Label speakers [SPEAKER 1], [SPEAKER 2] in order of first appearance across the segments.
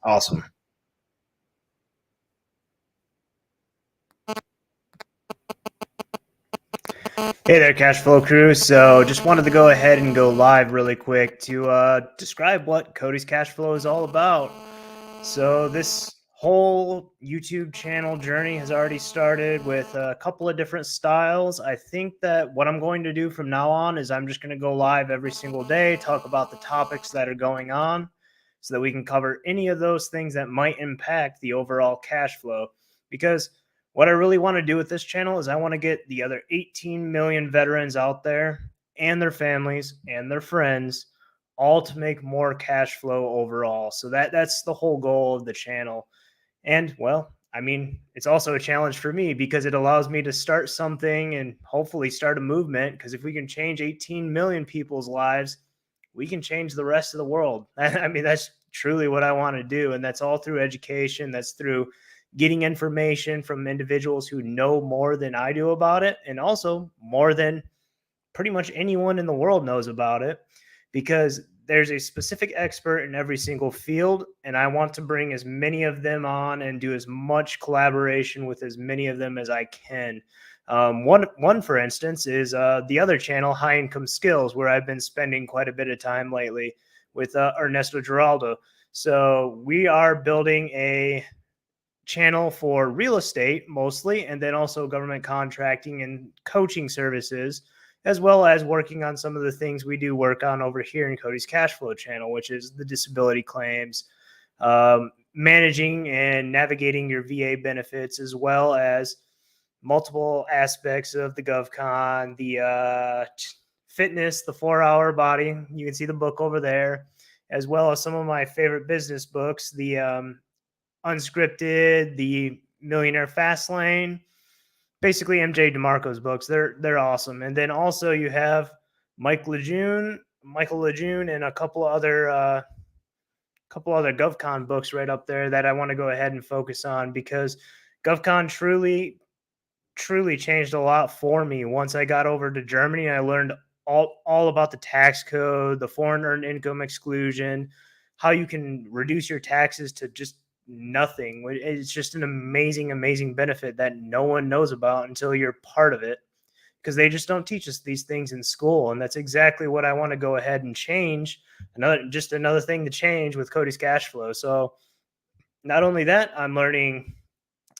[SPEAKER 1] Awesome. Hey there, Cashflow crew. So just wanted to go ahead and go live really quick to describe what Cody's Cashflow is all about. So this whole YouTube channel journey has already started with a couple of different styles. I think that what I'm going to do from now on is I'm just going to go live every single day, talk about the topics that are going on so that we can cover any of those things that might impact the overall cash flow. Because what I really want to do with this channel is I want to get the other 18 million veterans out there and their families and their friends all to make more cash flow overall. So that's the whole goal of the channel. And well, I mean, it's also a challenge for me because it allows me to start something and hopefully start a movement. Because if we can change 18 million people's lives, we can change the rest of the world. I mean, that's truly what I want to do. And that's all through education. That's through getting information from individuals who know more than I do about it, and also more than pretty much anyone in the world knows about it, because there's a specific expert in every single field, and I want to bring as many of them on and do as much collaboration with as many of them as I can. One, for instance, is the other channel, High Income Skills, where I've been spending quite a bit of time lately with Ernesto Giraldo. So we are building a channel for real estate mostly, and then also government contracting and coaching services, as well as working on some of the things we do work on over here in Cody's Cashflow channel, which is the disability claims, managing and navigating your VA benefits, as well as multiple aspects of the GovCon, the fitness, the 4-Hour Body. You can see the book over there, as well as some of my favorite business books, the Unscripted, the Millionaire Fast Lane, basically MJ DeMarco's books. They're awesome. And then also you have Michael Lejeune, and a couple other GovCon books right up there that I want to go ahead and focus on, because GovCon truly changed a lot for me. Once I got over to Germany, I learned all about the tax code, the foreign earned income exclusion, how you can reduce your taxes to just nothing. It's just an amazing benefit that no one knows about until you're part of it, because they just don't teach us these things in school. And that's exactly what I want to go ahead and change. Another thing to change with Cody's Cashflow. So not only that, I'm learning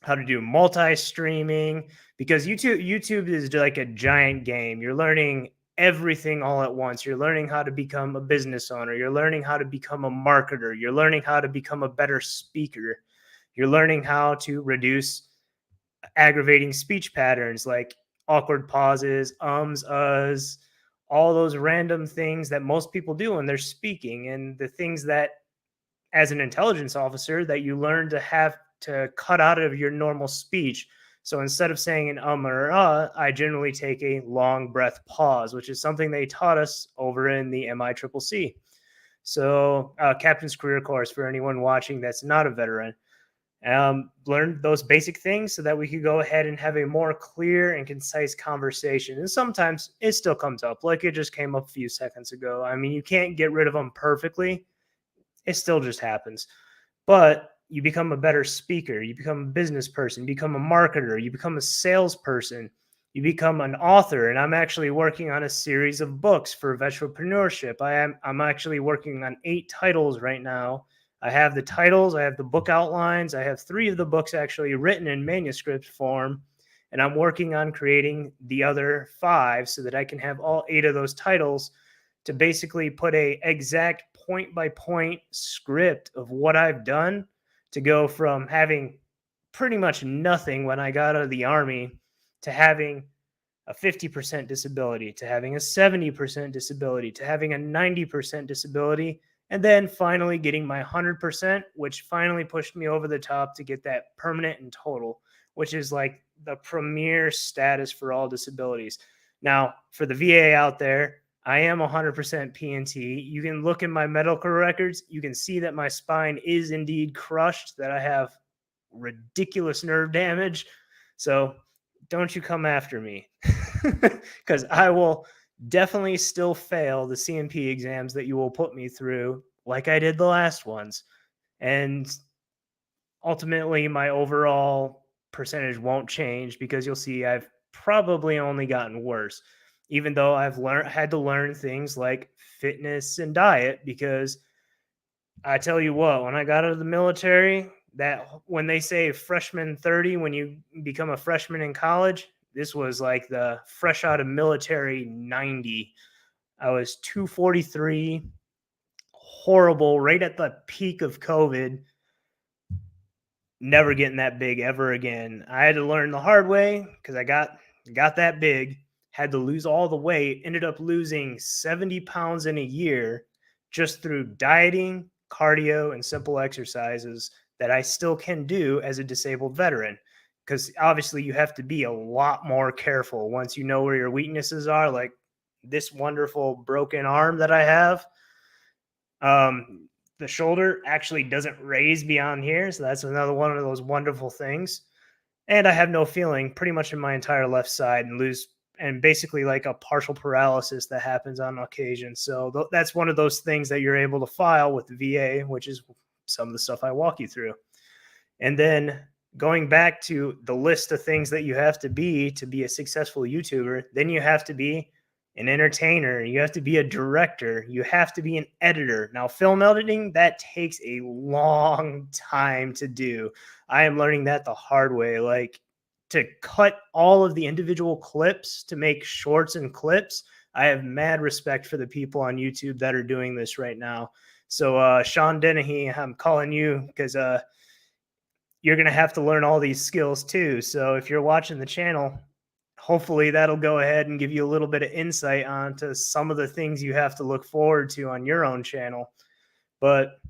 [SPEAKER 1] how to do multi-streaming, because YouTube is like a giant game. You're learning everything all at once. You're learning how to become a business owner. You're learning how to become a marketer. You're learning how to become a better speaker. You're learning how to reduce aggravating speech patterns like awkward pauses, ums, uhs, all those random things that most people do when they're speaking, and the things that, as an intelligence officer, that you learn to have to cut out of your normal speech. So instead of saying an or I generally take a long breath pause, which is something they taught us over in the MICCC. So Captain's Career Course, for anyone watching that's not a veteran. Learn those basic things so that we could go ahead and have a more clear and concise conversation. And sometimes it still comes up, like it just came up a few seconds ago. I mean, you can't get rid of them perfectly. It still just happens. But you become a better speaker. You become a business person. You become a marketer. You become a salesperson. You become an author. And I'm actually working on a series of books for entrepreneurship. I'm actually working on 8 titles right now. I have the titles. I have the book outlines. I have 3 of the books actually written in manuscript form. And I'm working on creating the other 5 so that I can have all 8 of those titles to basically put a exact point-by-point script of what I've done, to go from having pretty much nothing when I got out of the Army to having a 50% disability, to having a 70% disability, to having a 90% disability, and then finally getting my 100%, which finally pushed me over the top to get that permanent and total, which is like the premier status for all disabilities. Now, for the VA out there, I am 100% PNT. You can look in my medical records. You can see that my spine is indeed crushed, that I have ridiculous nerve damage. So don't you come after me, because I will definitely still fail the CMP exams that you will put me through, like I did the last ones. And ultimately, my overall percentage won't change because you'll see I've probably only gotten worse, even though I've had to learn things like fitness and diet. Because I tell you what, when I got out of the military, that when they say freshman 30 when you become a freshman in college, this was like the fresh out of military 90. I was 243, horrible, right at the peak of COVID, never getting that big ever again. I had to learn the hard way because I got that big, had to lose all the weight, ended up losing 70 pounds in a year just through dieting, cardio, and simple exercises that I still can do as a disabled veteran. Because obviously, you have to be a lot more careful once you know where your weaknesses are, like this wonderful broken arm that I have. The shoulder actually doesn't raise beyond here, so that's another one of those wonderful things. And I have no feeling pretty much in my entire left side and basically like a partial paralysis that happens on occasion. So that's one of those things that you're able to file with the VA, which is some of the stuff I walk you through. And then going back to the list of things that you have to be a successful YouTuber, then you have to be an entertainer, you have to be a director, you have to be an editor. Now, film editing, that takes a long time to do. I am learning that the hard way. Like, to cut all of the individual clips to make shorts and clips, I have mad respect for the people on YouTube that are doing this right now. So, Sean Dennehy, I'm calling you because you're going to have to learn all these skills too. So if you're watching the channel, hopefully that'll go ahead and give you a little bit of insight onto some of the things you have to look forward to on your own channel. But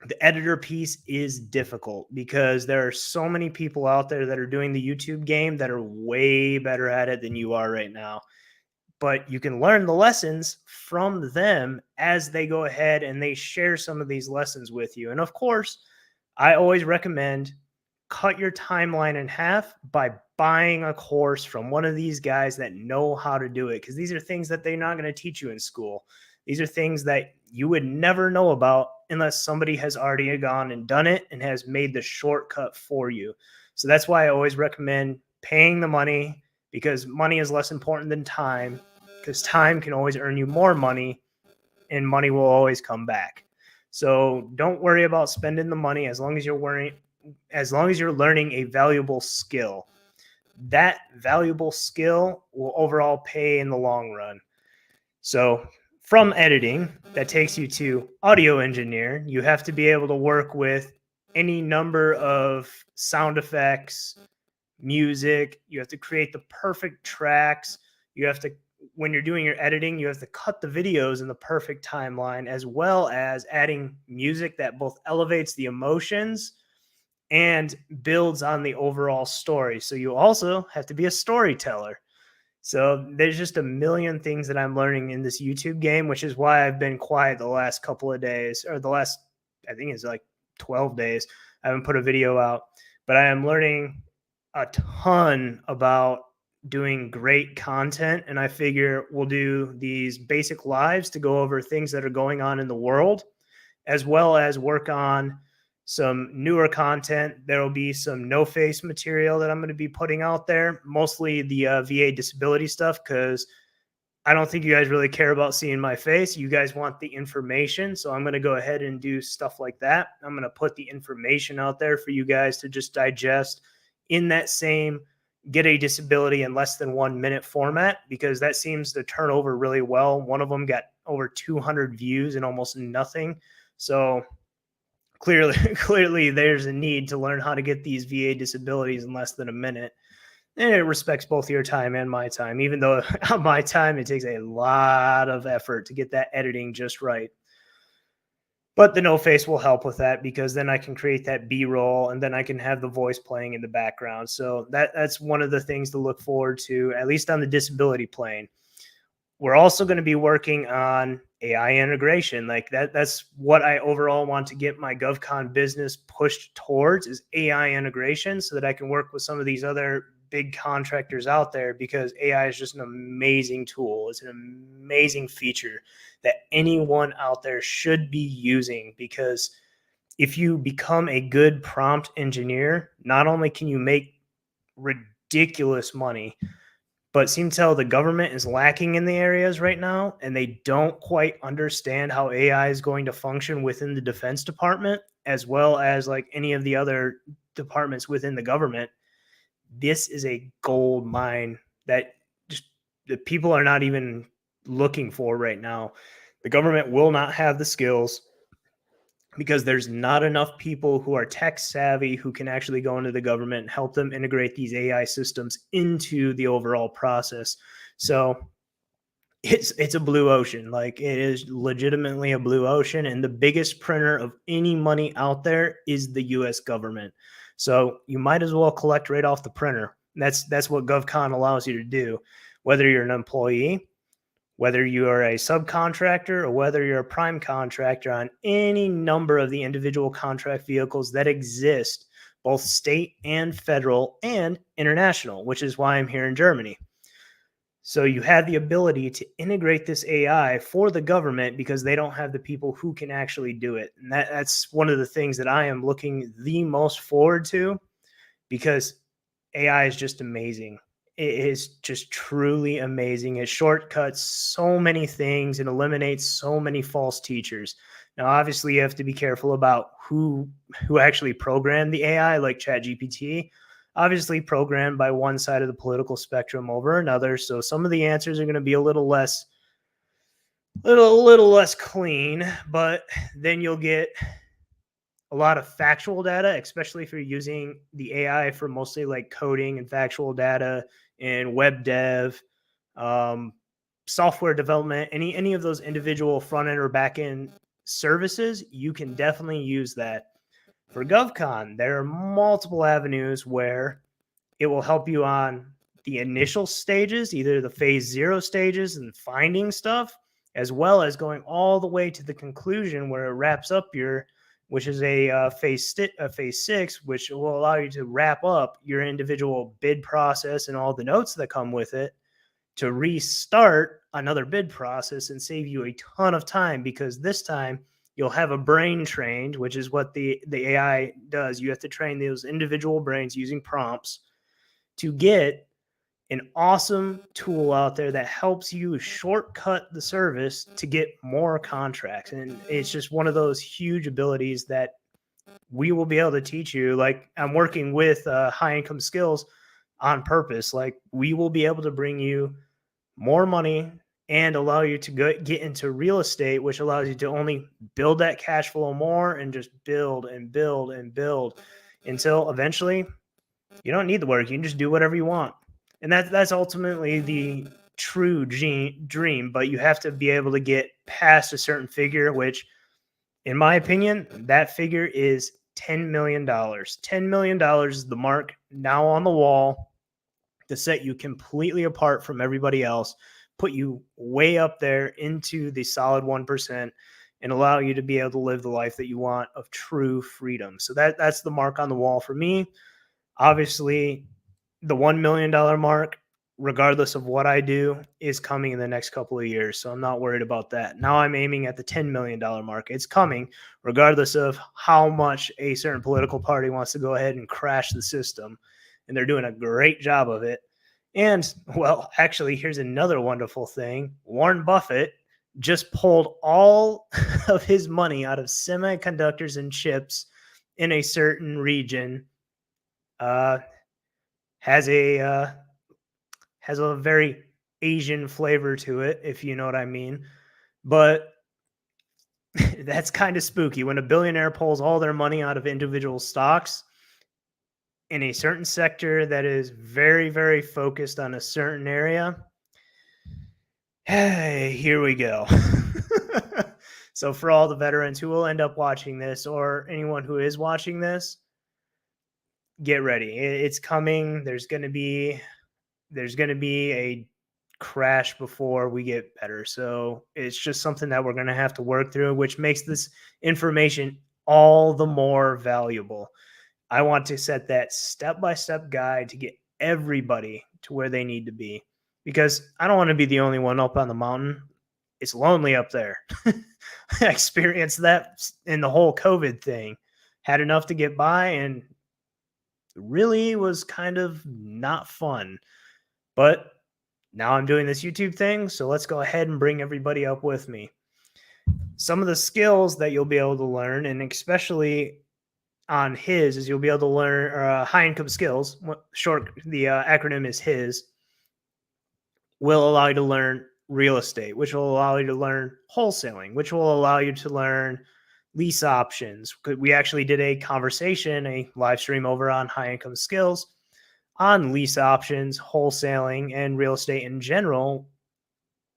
[SPEAKER 1] the editor piece is difficult because there are so many people out there that are doing the YouTube game that are way better at it than you are right now. But you can learn the lessons from them as they go ahead and they share some of these lessons with you. And of course, I always recommend cut your timeline in half by buying a course from one of these guys that know how to do it, because these are things that they're not going to teach you in school. These are things that you would never know about unless somebody has already gone and done it and has made the shortcut for you. So that's why I always recommend paying the money, because money is less important than time, because time can always earn you more money and money will always come back. So don't worry about spending the money as long as you're learning a valuable skill. That valuable skill will overall pay in the long run. So from editing, that takes you to audio engineer. You have to be able to work with any number of sound effects, music. You have to create the perfect tracks. You have to, when you're doing your editing, you have to cut the videos in the perfect timeline, as well as adding music that both elevates the emotions and builds on the overall story. So you also have to be a storyteller. So there's just a million things that I'm learning in this YouTube game, which is why I've been quiet the last couple of days, or the last, I think it's like 12 days. I haven't put a video out, but I am learning a ton about doing great content. And I figure we'll do these basic lives to go over things that are going on in the world, as well as work on some newer content. There will be some no face material that I'm going to be putting out there, mostly the VA disability stuff, because I don't think you guys really care about seeing my face. You guys want the information. So I'm going to go ahead and do stuff like that. I'm going to put the information out there for you guys to just digest in that same get a disability in less than 1 minute format, because that seems to turn over really well. One of them got over 200 views and almost nothing. So clearly there's a need to learn how to get these VA disabilities in less than a minute. And it respects both your time and my time, even though on my time, it takes a lot of effort to get that editing just right. But the no face will help with that, because then I can create that B-roll and then I can have the voice playing in the background. So that's one of the things to look forward to, at least on the disability plane. We're also going to be working on AI integration. Like that's what I overall want to get my GovCon business pushed towards, is AI integration, so that I can work with some of these other big contractors out there, because AI is just an amazing tool. It's an amazing feature that anyone out there should be using, because if you become a good prompt engineer, not only can you make ridiculous money, but seem to tell the government is lacking in the areas right now, and they don't quite understand how AI is going to function within the Defense Department, as well as like any of the other departments within the government. This is a gold mine that just the people are not even looking for right now. The government will not have the skills because there's not enough people who are tech savvy who can actually go into the government and help them integrate these AI systems into the overall process. So it's a blue ocean. Like, it is legitimately a blue ocean, and the biggest printer of any money out there is the US government. So you might as well collect right off the printer. That's what GovCon allows you to do, whether you're an employee, whether you are a subcontractor, or whether you're a prime contractor on any number of the individual contract vehicles that exist, both state and federal and international, which is why I'm here in Germany. So you have the ability to integrate this AI for the government because they don't have the people who can actually do it. And that's one of the things that I am looking the most forward to, because AI is just amazing. It is just truly amazing. It shortcuts so many things and eliminates so many false teachers. Now, obviously, you have to be careful about who actually programmed the AI, like ChatGPT. Obviously, programmed by one side of the political spectrum over another. So some of the answers are going to be a little less clean, but then you'll get a lot of factual data, especially if you're using the AI for mostly like coding and factual data and web dev, um, software development, any of those individual front end or back end services. You can definitely use that. For GovCon, there are multiple avenues where it will help you on the initial stages, either the phase 0 stages and finding stuff, as well as going all the way to the conclusion where it wraps up your, which is a phase 6, which will allow you to wrap up your individual bid process and all the notes that come with it, to restart another bid process and save you a ton of time, because this time you'll have a brain trained, which is what the AI does. You have to train those individual brains using prompts to get an awesome tool out there that helps you shortcut the service to get more contracts. And it's just one of those huge abilities that we will be able to teach you. Like, I'm working with high income skills on purpose. Like, we will be able to bring you more money and allow you to get into real estate, which allows you to only build that cash flow more and just build and build and build until eventually you don't need the work. You can just do whatever you want. And that's ultimately the true dream, but you have to be able to get past a certain figure, which, in my opinion, that figure is $10 million. $10 million is the mark now on the wall to set you completely apart from everybody else, put you way up there into the solid 1%, and allow you to be able to live the life that you want of true freedom. So that's the mark on the wall for me. Obviously, the $1 million mark, regardless of what I do, is coming in the next couple of years. So I'm not worried about that. Now I'm aiming at the $10 million mark. It's coming regardless of how much a certain political party wants to go ahead and crash the system. And they're doing a great job of it. And, well, actually, here's another wonderful thing. Warren Buffett just pulled all of his money out of semiconductors and chips in a certain region. Has a very Asian flavor to it, if you know what I mean. But that's kind of spooky when a billionaire pulls all their money out of individual stocks in a certain sector that is very, very focused on a certain area. Hey, here we go. So for all the veterans who will end up watching this, or anyone who is watching this, get ready. It's coming. There's going to be a crash before we get better. So it's just something that we're going to have to work through, which makes this information all the more valuable. I want to set that step-by-step guide to get everybody to where they need to be, because I don't want to be the only one up on the mountain. It's lonely up there. I experienced that in the whole COVID thing. had enough to get by, and really was kind of not fun. But now I'm doing this YouTube thing, so let's go ahead and bring everybody up with me. Some of the skills that you'll be able to learn, and especially on his, is you'll be able to learn high income skills. The acronym is his. Will allow you to learn real estate, which will allow you to learn wholesaling, which will allow you to learn lease options. We actually did a conversation, a live stream over on high income skills on lease options, wholesaling, and real estate in general,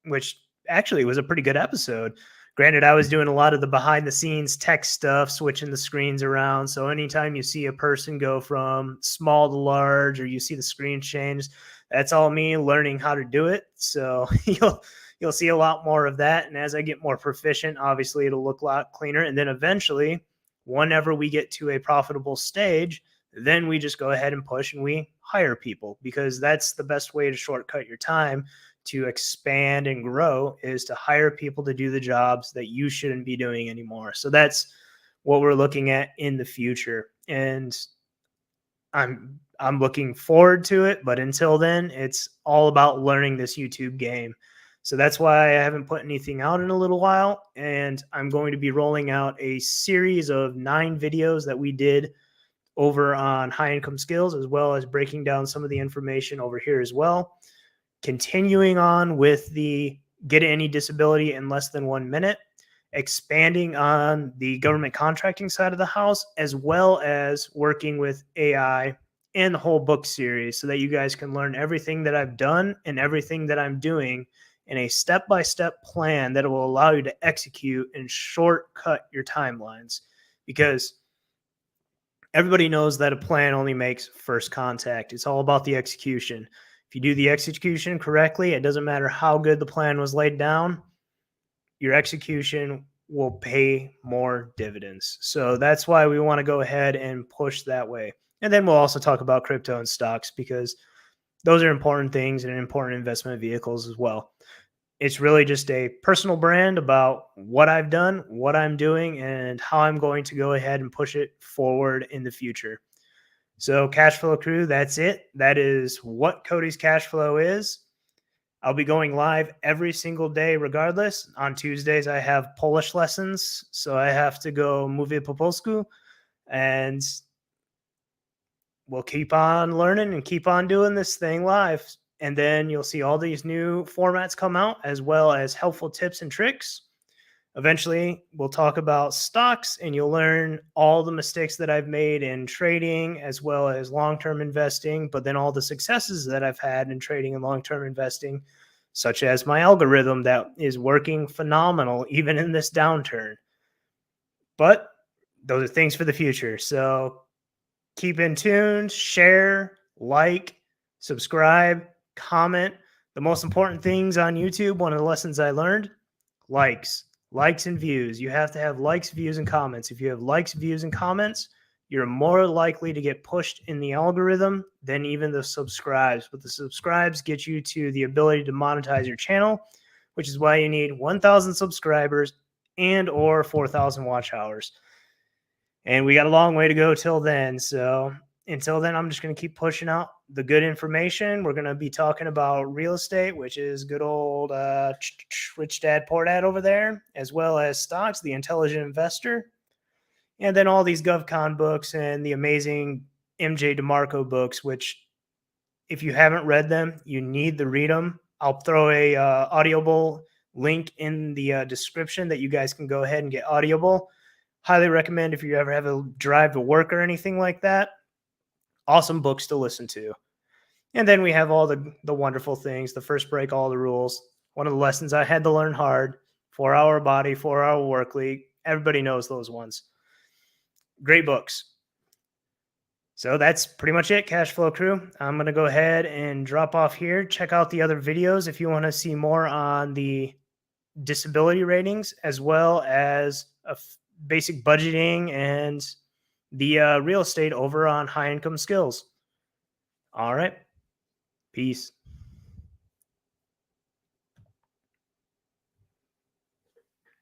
[SPEAKER 1] which actually was a pretty good episode. Granted, I was doing a lot of the behind the scenes tech stuff, switching the screens around. So anytime you see a person go from small to large, or you see the screen change, that's all me learning how to do it. So you'll see a lot more of that. And as I get more proficient, obviously it'll look a lot cleaner. And then eventually, whenever we get to a profitable stage, then we just go ahead and push and we hire people, because that's the best way to shortcut your time to expand and grow, is to hire people to do the jobs that you shouldn't be doing anymore. So that's what we're looking at in the future. And I'm looking forward to it, but until then, it's all about learning this YouTube game. So that's why I haven't put anything out in a little while, and I'm going to be rolling out a series of 9 videos that we did over on high income skills, as well as breaking down some of the information over here as well. Continuing on with the get any disability in less than 1 minute, expanding on the government contracting side of the house, as well as working with AI and the whole book series, so that you guys can learn everything that I've done and everything that I'm doing in a step-by-step plan that will allow you to execute and shortcut your timelines. Because everybody knows that a plan only makes first contact. It's all about the execution. If you do the execution correctly, it doesn't matter how good the plan was laid down, your execution will pay more dividends. So that's why we want to go ahead and push that way. And then we'll also talk about crypto and stocks, because those are important things and important investment vehicles as well. It's really just a personal brand about what I've done, what I'm doing, and how I'm going to go ahead and push it forward in the future. So Cashflow crew, that's it. That is what Cody's Cashflow is. I'll be going live every single day regardless. On Tuesdays, I have Polish lessons, so I have to go mówię po polsku, and we'll keep on learning and keep on doing this thing live. And then you'll see all these new formats come out, as well as helpful tips and tricks. Eventually, we'll talk about stocks, and you'll learn all the mistakes that I've made in trading, as well as long-term investing, but then all the successes that I've had in trading and long-term investing, such as my algorithm that is working phenomenal even in this downturn. But those are things for the future. So keep in tune, share, like, subscribe, comment. The most important things on YouTube, one of the lessons I learned, likes and views. You have to have likes, views, and comments. If you have likes, views, and comments, you're more likely to get pushed in the algorithm than even the subscribes. But the subscribes get you to the ability to monetize your channel, which is why you need 1,000 subscribers and or 4,000 watch hours. And we got a long way to go till then. So until then, I'm just going to keep pushing out the good information. We're going to be talking about real estate, which is good old Rich Dad Poor Dad over there, as well as stocks, The Intelligent Investor, and then all these GovCon books and the amazing MJ DeMarco books, which if you haven't read them, you need to read them. I'll throw a Audible link in the description that you guys can go ahead and get Audible. Highly recommend if you ever have a drive to work or anything like that. Awesome books to listen to. And then we have all the wonderful things. The First Break All the Rules. One of the lessons I had to learn hard. 4-Hour Body, 4-Hour Work Week. Everybody knows those ones. Great books. So that's pretty much it, Cashflow crew. I'm going to go ahead and drop off here. Check out the other videos if you want to see more on the disability ratings, as well as basic budgeting and the real estate over on high income skills. All right. Peace.